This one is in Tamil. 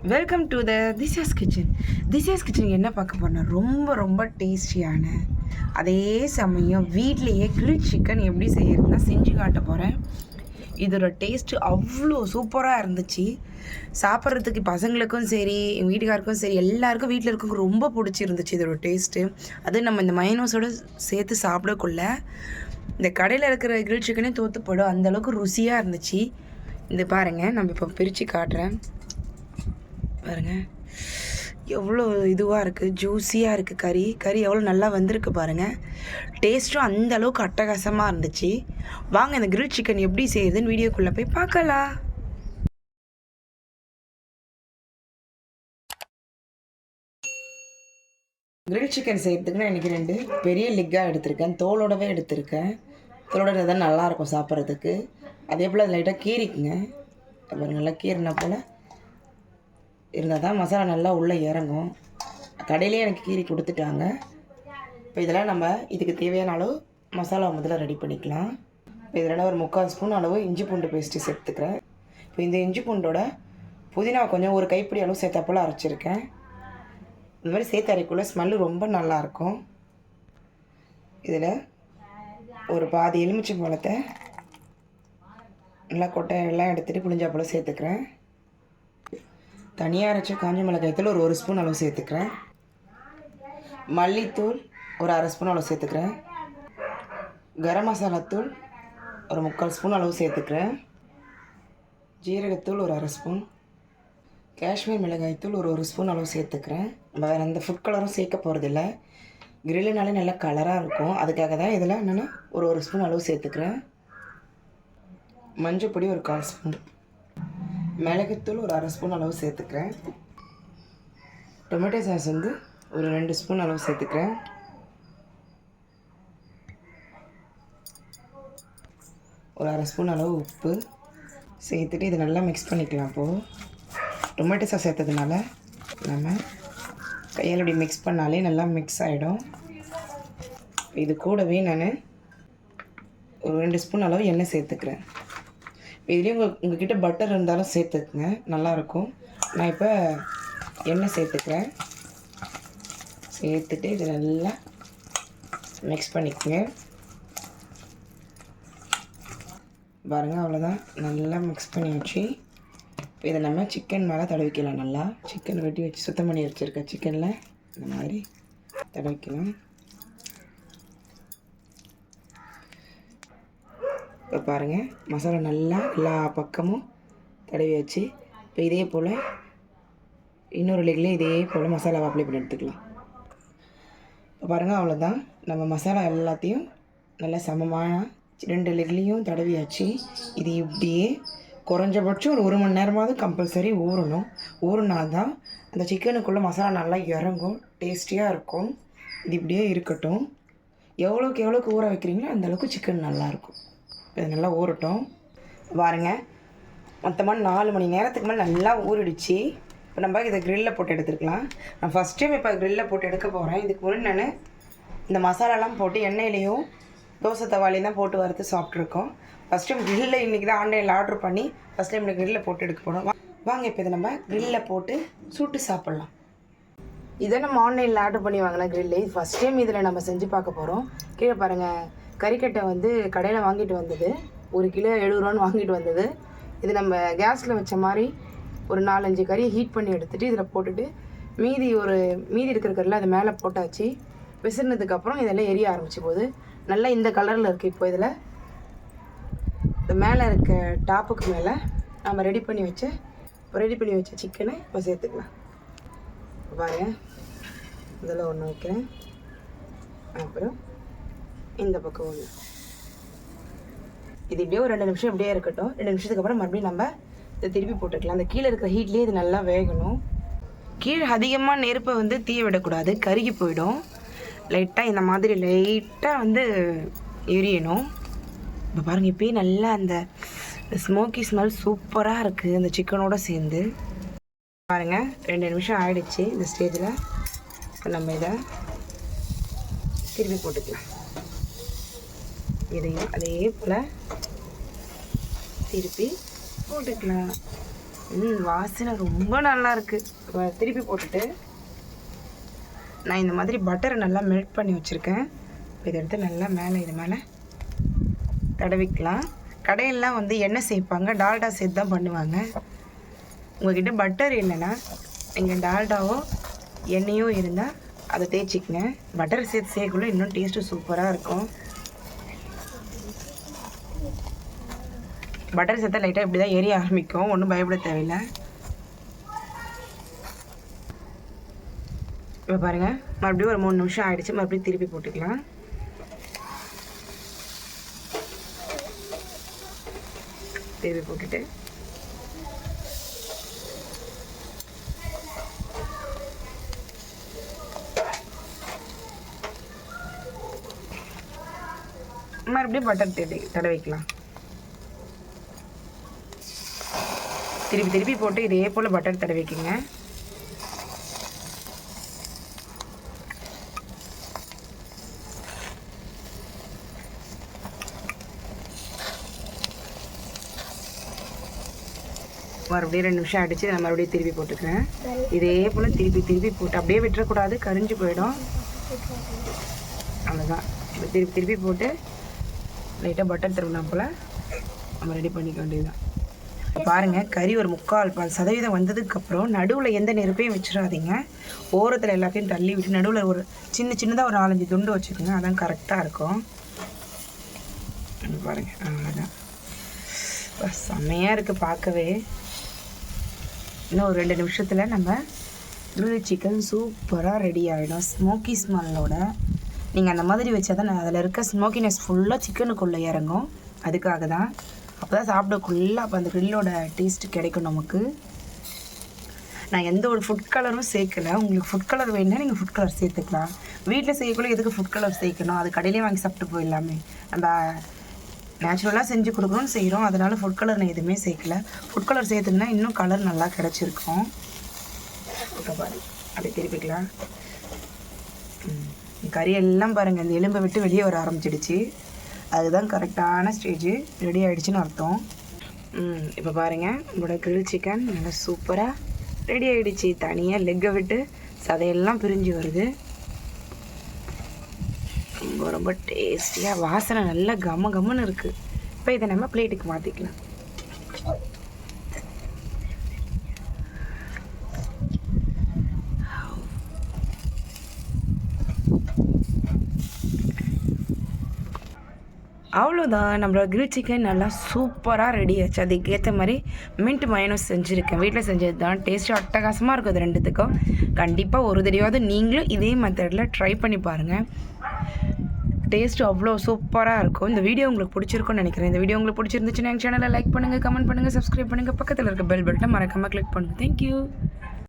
வெல்கம் டு த திஸ்யாஸ் கிச்சன். திஸ்யாஸ் கிச்சன் என்ன பார்க்க போறோம்னா ரொம்ப ரொம்ப டேஸ்டியான அதே சமயம் வீட்லேயே கிரில் சிக்கன் எப்படி செய்யறதுன்னா செஞ்சு காட்ட போகிறேன். இதோட டேஸ்ட்டு அவ்வளோ சூப்பராக இருந்துச்சு. சாப்பிட்றதுக்கு பசங்களுக்கும் சரி எங்கள் வீட்டுக்காருக்கும் சரி எல்லாருக்கும் வீட்டில் இருக்கவங்க ரொம்ப பிடிச்சிருந்துச்சு இதோட டேஸ்ட்டு. அது நம்ம இந்த மைனோஸோடு சேர்த்து சாப்பிடக்குள்ள இந்த கடையில் இருக்கிற கிரில் சிக்கனே தோற்று போடும், அந்தளவுக்கு ருசியாக இருந்துச்சு. இந்த பாருங்கள், நம்ம இப்போ பிரித்து காட்டுறேன் பாருங்கள். எவ்வளோ இதுவாக இருக்குது, ஜூஸியாக இருக்குது. கறி எவ்வளோ நல்லா வந்திருக்கு பாருங்கள். டேஸ்ட்டும் அந்த அளவுக்கு அட்டகாசமாக இருந்துச்சு. வாங்க இந்த கிரில் சிக்கன் எப்படி செய்யுதுன்னு வீடியோக்குள்ளே போய் பார்க்கலாம். கிரில் சிக்கன் செய்கிறதுக்கு நான் இன்றைக்கி 2 பெரிய லெக்காக எடுத்திருக்கேன். தோலோடவே எடுத்திருக்கேன். தோலோட தான் நல்லாயிருக்கும் சாப்பிட்றதுக்கு. அதே போல் அது லைட்டாக கீரிக்குங்க. அப்புறம் நல்லா கீரினா போல் இருந்தால் தான் மசாலா நல்லா உள்ளே இறங்கும். கடையிலே எனக்கு கீரி கொடுத்துட்டாங்க. இப்போ இதெல்லாம் நம்ம இதுக்கு தேவையான அளவு மசாலா முதல்ல ரெடி பண்ணிக்கலாம். இப்போ இதில் ஒரு 3/4 ஸ்பூன் அளவு இஞ்சி பூண்டு பேஸ்ட்டு சேர்த்துக்கிறேன். இப்போ இந்த இஞ்சி பூண்டோட புதினா கொஞ்சம் ஒரு கைப்பிடி அளவு சேர்த்தா போல் அரைச்சிருக்கேன். இந்த மாதிரி சேர்த்து அரைக்குள்ள ஸ்மெல்லு ரொம்ப நல்லாயிருக்கும். இதில் ஒரு பாதி எலுமிச்சை பழத்தை நல்லா கொட்டை எல்லாம் எடுத்துகிட்டு புளிஞ்சா போல் சேர்த்துக்கிறேன். தனியாக அரைச்ச காஞ்ச மிளகாய்த்தூள் ஒரு 1 ஸ்பூன் அளவு சேர்த்துக்கிறேன். மல்லித்தூள் ஒரு 1/2 ஸ்பூன் அளவு சேர்த்துக்கிறேன். கரம் மசாலாத்தூள் ஒரு 3/4 ஸ்பூன் அளவு சேர்த்துக்கிறேன். ஜீரகத்தூள் ஒரு 1/2 ஸ்பூன். காஷ்மீர் மிளகாய்த்தூள் ஒரு 1 ஸ்பூன் அளவு சேர்த்துக்கிறேன். நம்ம வேறு எந்த ஃபுட் கலரும் சேர்க்க போகிறதில்ல. கிரில்லுனாலே நல்லா கலராக இருக்கும், அதுக்காக தான் இதில் என்னென்னா ஒரு 1 ஸ்பூன் அளவு சேர்த்துக்கிறேன். மஞ்சள் பொடி ஒரு 1/4 ஸ்பூன். மிளகுத்தூள் ஒரு 1/2 ஸ்பூன் அளவு சேர்த்துக்கிறேன். டொமேட்டோ சாஸ் வந்து ஒரு 2 ஸ்பூன் அளவு சேர்த்துக்கிறேன். ஒரு 1/2 ஸ்பூன் அளவு உப்பு சேர்த்துட்டு இதை நல்லா மிக்ஸ் பண்ணிக்கலாம். அப்போது டொமேட்டோ சாஸ் சேர்த்ததுனால நம்ம கையால் இப்படி மிக்ஸ் பண்ணாலே நல்லா மிக்ஸ் ஆகிடும். இது கூடவே நான் ஒரு 2 ஸ்பூன் அளவு எண்ணெய் சேர்த்துக்கிறேன். இதுலேயும் உங்கள்கிட்ட பட்டர் இருந்தாலும் சேர்த்துக்குங்க, நல்லாயிருக்கும். நான் இப்போ எண்ணெய் சேர்த்துக்கிறேன். சேர்த்துட்டு இதை நல்லா மிக்ஸ் பண்ணிக்கோங்க. பாருங்கள், அவ்வளோதான். நல்லா மிக்ஸ் பண்ணி வச்சு இதை நம்ம சிக்கன் மேலே தடவிக்கலாம். நல்லா சிக்கன் வெட்டி வச்சு சுத்தம் பண்ணி வச்சுருக்க சிக்கனில் இந்த மாதிரி தடவிக்கலாம். இப்போ பாருங்கள், மசாலா நல்லா எல்லா பக்கமும் தடவி வச்சு இப்போ இதே போல் இன்னொரு லெக்லேயும் இதே போல் மசாலாவை அப்ளை பண்ணி எடுத்துக்கலாம். இப்போ பாருங்கள், அவ்வளோதான். நம்ம மசாலா எல்லாத்தையும் நல்லா சமமான 2 லெக்லேயும் தடவியாச்சு. இது இப்படியே குறைஞ்சபட்சம் ஒரு 1 மணி நேரமாவது கம்பல்சரி ஊறணும். ஊறினா தான் அந்த சிக்கனுக்குள்ளே மசாலா நல்லா இறங்கும், டேஸ்டியாக இருக்கும். இது இப்படியே இருக்கட்டும். எவ்வளோக்கு ஊற வைக்கிறீங்களோ அந்தளவுக்கு சிக்கன் நல்லாயிருக்கும். இது நல்லா ஊறட்டும். பாருங்க, மொத்தமாக 4 மணி நேரத்துக்கு மேலே நல்லா ஊறிடுச்சு. இப்போ நம்ம இதை க்ரில்லில் போட்டு எடுத்துக்கலாம். நான் ஃபஸ்ட் டைம் இப்போ க்ரில்லில் போட்டு எடுக்க போகிறேன். இதுக்கு முன்னாடி நான் இந்த மசாலாலாம் போட்டு எண்ணெயிலையும் தோசை தவாலையும் தான் போட்டு வறுத்து சாப்பிட்ருக்கோம். ஃபஸ்ட் டைம் க்ரில்லில் இன்றைக்கி தான் ஆன்லைனில் ஆர்டர் பண்ணி ஃபஸ்ட் டைம் இந்த க்ரில்லில் போட்டு எடுக்க போகிறோம். வாங்க இப்போ இதை நம்ம க்ரில்லில் போட்டு சுட்டு சாப்பிட்லாம். இதை நம்ம ஆன்லைனில் ஆர்டர் பண்ணி வாங்கின க்ரில்லு. இது ஃபஸ்ட் டைம் இதில் நம்ம செஞ்சு பார்க்க போகிறோம். கீழே பாருங்கள், கறிக்கட்டை வந்து கடையில் வாங்கிட்டு வந்தது. 1 கிலோ 70 ரூபான்னு வாங்கிட்டு வந்தது. இது நம்ம கேஸில் வச்ச மாதிரி ஒரு 4-5 கறியை ஹீட் பண்ணி எடுத்துகிட்டு இதில் போட்டுட்டு மீதி இருக்கிற கறியில் அது மேலே போட்டாச்சு. விசிறினதுக்கப்புறம் இதெல்லாம் எரிய ஆரம்பிச்சு போகுது. நல்லா இந்த கலரில் இருக்குது. இப்போ இதில் இந்த மேலே இருக்க டாப்புக்கு மேலே நம்ம ரெடி பண்ணி வச்ச சிக்கனை இப்போ சேர்த்துக்கலாம். பாருங்கள், இதில் ஒன்று வைக்கிறேன், அப்புறம் இந்த பக்கம் ஒன்று. இது இப்படியே ஒரு 2 நிமிஷம் இப்படியே இருக்கட்டும். 2 நிமிஷத்துக்கு அப்புறம் மறுபடியும் நம்ம இதை திருப்பி போட்டுக்கலாம். அந்த கீழே இருக்கிற ஹீட்லேயே இது நல்லா வேகணும். கீழே அதிகமாக நெருப்பை வந்து தீய விடக்கூடாது, கருகி போயிடும். லைட்டாக இந்த மாதிரி லைட்டாக வந்து எரியணும். இப்போ பாருங்கள், இப்போயே நல்லா அந்த ஸ்மோக்கி ஸ்மெல் சூப்பராக இருக்குது அந்த சிக்கனோடு சேர்ந்து. பாருங்கள், 2 நிமிஷம் ஆகிடுச்சு. இந்த ஸ்டேஜில் இப்போ நம்ம இதை திருப்பி போட்டுக்கலாம். இதையும் அதே போல் திருப்பி போட்டுக்கலாம். வாசனை ரொம்ப நல்லா இருக்குது. திருப்பி போட்டுட்டு நான் இந்த மாதிரி பட்டரை நல்லா மெல்ட் பண்ணி வச்சுருக்கேன். இதை எடுத்து நல்லா மேலே இது மேலே தடவிக்கலாம். கடையெல்லாம் வந்து எண்ணெய் சேர்ப்பாங்க, டால்டா சேர்த்து தான் பண்ணுவாங்க. உங்கள்கிட்ட பட்டர் இல்லைன்னா நீங்கள் டால்டாவோ எண்ணெயோ இருந்தால் அதை தேய்ச்சிக்கங்க. பட்டர் சேர்த்து சேர்க்கக்குள்ள இன்னும் டேஸ்ட்டு சூப்பராக இருக்கும். பட்டர் சேர்த்தா லைட்டாக இப்படி தான் எரிய ஆரம்பிக்கும், ஒன்றும் பயப்பட தேவையில்லை. இப்போ பாருங்கள், மறுபடியும் ஒரு 3 நிமிஷம் ஆகிடுச்சு. மறுபடியும் திருப்பி போட்டுக்கலாம். திருப்பி போட்டுட்டு மறுபடியும் பட்டர் தடவிக்கலாம். திருப்பி திருப்பி போட்டு இதே போல் பட்டர் தடவிக்குங்க. மறுபடியும் 2 நிமிஷம் அடித்து நான் மறுபடியும் திருப்பி போட்டுக்கிறேன். இதே போல் திருப்பி திருப்பி போட்டு அப்படியே விட்டுறக்கூடாது, கரிஞ்சு போயிடும். அவ்வளோதான். இப்போ திருப்பி திருப்பி போட்டு லைட்டாக பட்டர் தருவினா போல் நம்ம ரெடி பண்ணிக்க வேண்டியதுதான். பாருங்கள், கறி ஒரு 3/4% வந்ததுக்கப்புறம் நடுவில் எந்த நெருப்பையும் வச்சிடாதீங்க. ஓரத்தில் எல்லாத்தையும் தள்ளி விட்டு நடுவில் ஒரு சின்னதாக ஒரு 4-5 துண்டு வச்சுக்கோங்க. அதான் கரெக்டாக இருக்கும். பாருங்கள், அவ்வளோதான். செம்மையாக இருக்குது பார்க்கவே. இன்னும் ஒரு 2 நிமிஷத்தில் நம்ம கிரில் சிக்கன் சூப்பராக ரெடி ஆகிடும். ஸ்மோக்கி ஸ்மெல்லோட நீங்கள் அந்த மாதிரி வச்சா தான் அதில் இருக்க ஸ்மோக்கினஸ் ஃபுல்லாக சிக்கனுக்குள்ளே இறங்கும். அதுக்காக தான். அப்போ தான் சாப்பிடக்குள்ளே அப்போ அந்த கிரில்லோட டேஸ்ட்டு கிடைக்கும் நமக்கு. நான் எந்த ஒரு ஃபுட் கலரும் சேர்க்கலை. உங்களுக்கு ஃபுட் கலர் வேணுன்னா நீங்கள் ஃபுட் கலர் சேர்த்துக்கலாம். வீட்டில் செய்யக்குள்ள எதுக்கு ஃபுட் கலர் சேர்க்கணும்? அது கடையிலே வாங்கி சாப்பிட்டு போயிடலாமே. நம்ம நேச்சுரலாக செஞ்சு கொடுக்கணும்னு செய்கிறோம். அதனால் ஃபுட் கலர் நான் எதுவுமே சேர்க்கல. ஃபுட் கலர் சேர்த்துனா இன்னும் கலர் நல்லா கிடச்சிருக்கும். இப்போ பாரு, அப்படி திருப்பிக்கலாம். கறி எல்லாம் பாருங்கள், இந்த எலும்பை விட்டு வெளியே வர ஆரம்பிச்சிடுச்சு. அதுதான் கரெக்டான ஸ்டேஜு, ரெடி ஆகிடுச்சின்னு அர்த்தம். இப்போ பாருங்கள், உங்களோட கிரில் சிக்கன் நல்லா சூப்பராக ரெடி ஆகிடுச்சு. தனியாக லெக்கை விட்டு சதையெல்லாம் பிரிஞ்சு வருது. ரொம்ப ரொம்ப டேஸ்டியாக வாசனை நல்லா கம்மன்னு இருக்குது. இப்போ இதை நம்ம பிளேட்டுக்கு மாற்றிக்கலாம். அவ்வளோதான், நம்மளோட கிரில் சிக்கன் நல்லா சூப்பராக ரெடி ஆச்சு. அதுக்கேற்ற மாதிரி மின்ட் மயோனஸ் செஞ்சுருக்கேன். வீட்டில் செஞ்சது தான். டேஸ்ட்டு அட்டகாசமாக இருக்கும். அது ரெண்டுத்துக்கும் கண்டிப்பாக ஒரு தடவையாவது நீங்களும் இதே மெத்தடில் ட்ரை பண்ணி பாருங்கள். டேஸ்ட்டு அவ்வளோ சூப்பராக இருக்கும். இந்த வீடியோ உங்களுக்கு பிடிச்சிருக்குன்னு நினைக்கிறேன். இந்த வீடியோ உங்களுக்கு பிடிச்சிருந்துச்சுன்னா எங்கள் சேனலை லைக் பண்ணுங்கள், கமெண்ட் பண்ணுங்கள், சப்ஸ்கிரைப் பண்ணுங்கள். பக்கத்தில் இருக்க பெல் பட்டனை மறக்காமல் கிளிக் பண்ணுங்கள். தேங்க்யூ.